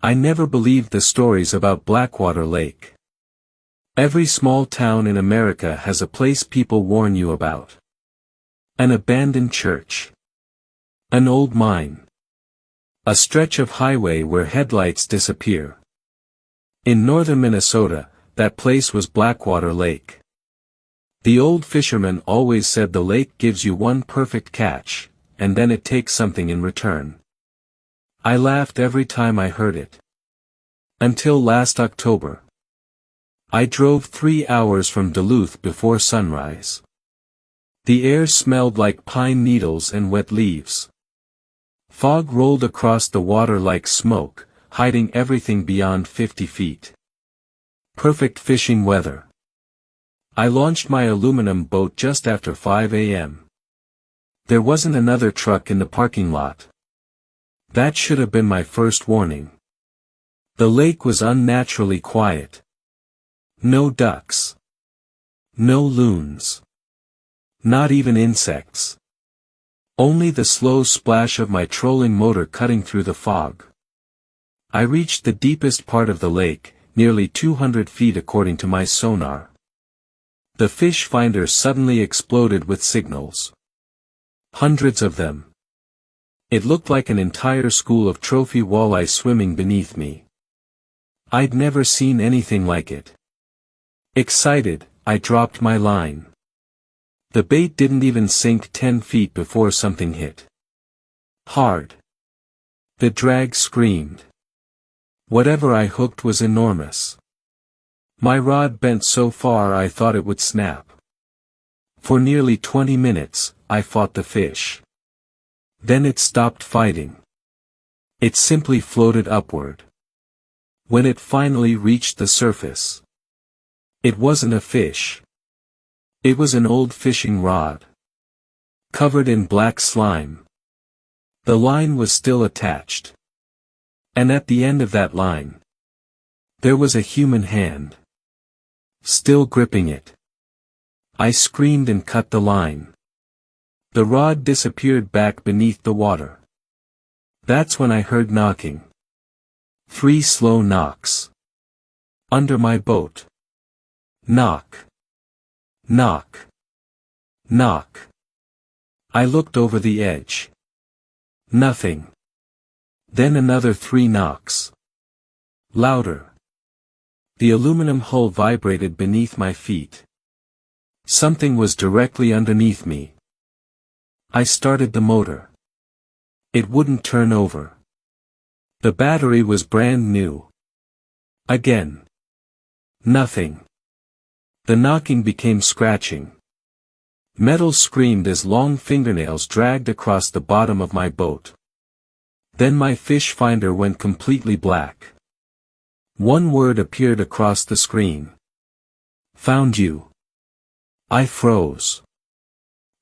I never believed the stories about Blackwater Lake. Every small town in America has a place people warn you about. An abandoned church. An old mine. A stretch of highway where headlights disappear. In northern Minnesota, that place was Blackwater Lake. The old fisherman always said the lake gives you one perfect catch, and then it takes something in return. I laughed every time I heard it. Until last October. I drove 3 hours from Duluth before sunrise. The air smelled like pine needles and wet leaves. Fog rolled across the water like smoke, hiding everything beyond 50 feet. Perfect fishing weather. I launched my aluminum boat just after 5 a.m. There wasn't another truck in the parking lot. That should have been my first warning. The lake was unnaturally quiet. No ducks. No loons. Not even insects. Only the slow splash of my trolling motor cutting through the fog. I reached the deepest part of the lake, nearly 200 feet according to my sonar. The fish finder suddenly exploded with signals. Hundreds of them. It looked like an entire school of trophy walleye swimming beneath me. I'd never seen anything like it. Excited, I dropped my line. The bait didn't even sink 10 feet before something hit. Hard. The drag screamed. Whatever I hooked was enormous. My rod bent so far I thought it would snap. For nearly 20 minutes, I fought the fish. Then it stopped fighting. It simply floated upward. When it finally reached the surface, it wasn't a fish. It was an old fishing rod. Covered in black slime. The line was still attached. And at the end of that line, there was a human hand. Still gripping it. I screamed and cut the line. The rod disappeared back beneath the water. That's when I heard knocking. 3 slow knocks. Under my boat. Knock. Knock. Knock. I looked over the edge. Nothing. Then another 3 knocks. Louder. The aluminum hull vibrated beneath my feet. Something was directly underneath me. I started the motor. It wouldn't turn over. The battery was brand new. Again. Nothing. The knocking became scratching. Metal screamed as long fingernails dragged across the bottom of my boat. Then my fish finder went completely black. One word appeared across the screen. Found you. I froze.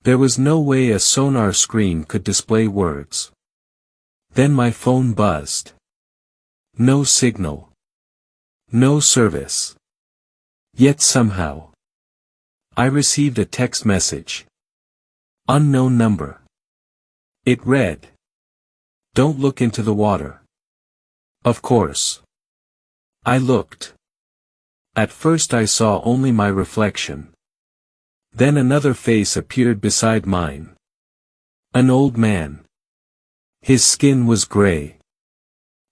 There was no way a sonar screen could display words. Then my phone buzzed. No signal. No service. Yet somehow, I received a text message. Unknown number. It read, "Don't look into the water." Of course. I looked. At first I saw only my reflection. Then another face appeared beside mine. An old man. His skin was gray.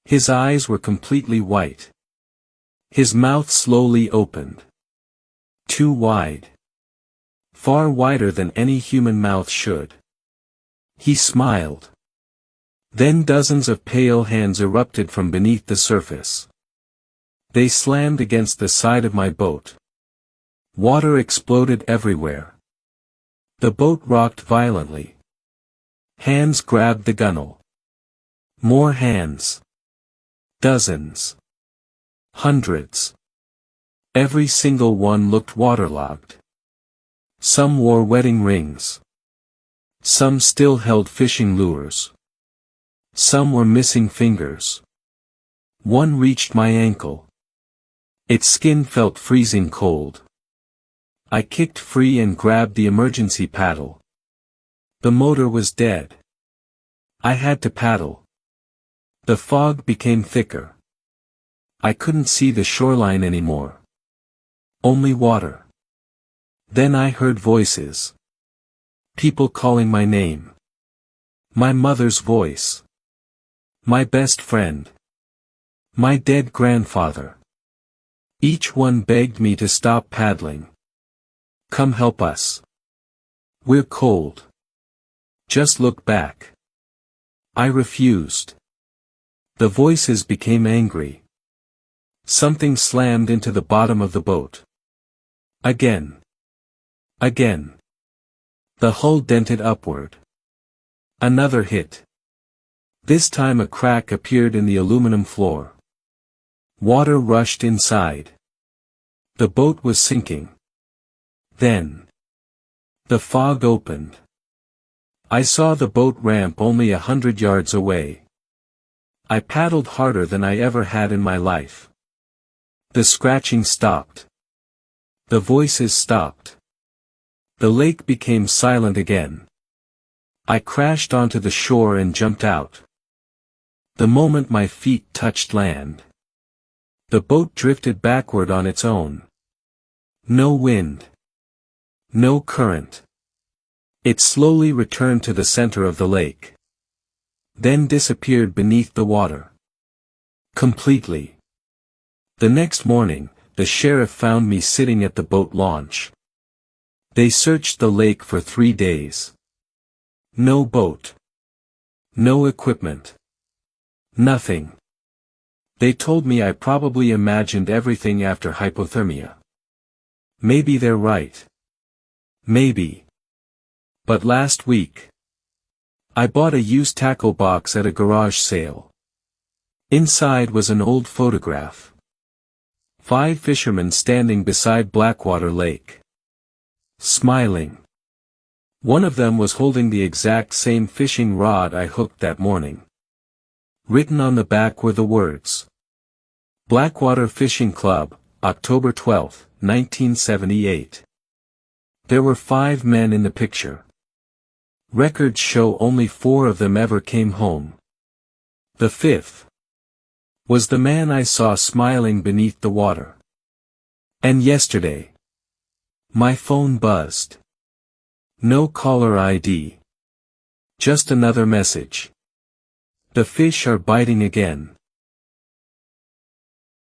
His eyes were completely white. His mouth slowly opened. Too wide. Far wider than any human mouth should. He smiled. Then dozens of pale hands erupted from beneath the surface. They slammed against the side of my boat. Water exploded everywhere. The boat rocked violently. Hands grabbed the gunnel. More hands. Dozens. Hundreds. Every single one looked waterlogged. Some wore wedding rings. Some still held fishing lures. Some were missing fingers. One reached my ankle. Its skin felt freezing cold. I kicked free and grabbed the emergency paddle. The motor was dead. I had to paddle. The fog became thicker. I couldn't see the shoreline anymore. Only water. Then I heard voices. People calling my name. My mother's voice. My best friend. My dead grandfather. Each one begged me to stop paddling. Come help us. We're cold. Just look back. I refused. The voices became angry. Something slammed into the bottom of the boat. Again. Again. The hull dented upward. Another hit. This time a crack appeared in the aluminum floor. Water rushed inside. The boat was sinking. Then. The fog opened. I saw the boat ramp only 100 yards away. I paddled harder than I ever had in my life. The scratching stopped. The voices stopped. The lake became silent again. I crashed onto the shore and jumped out. The moment my feet touched land, the boat drifted backward on its own. No wind. No current. It slowly returned to the center of the lake. Then disappeared beneath the water. Completely. The next morning, the sheriff found me sitting at the boat launch. They searched the lake for 3 days. No boat. No equipment. Nothing. They told me I probably imagined everything after hypothermia. Maybe they're right. Maybe. But last week, I bought a used tackle box at a garage sale. Inside was an old photograph. 5 fishermen standing beside Blackwater Lake. Smiling. One of them was holding the exact same fishing rod I hooked that morning. Written on the back were the words. Blackwater Fishing Club, October 12, 1978. There were 5 men in the picture. Records show only 4 of them ever came home. The 5th was the man I saw smiling beneath the water. And yesterday, my phone buzzed. No caller ID. Just another message. The fish are biting again.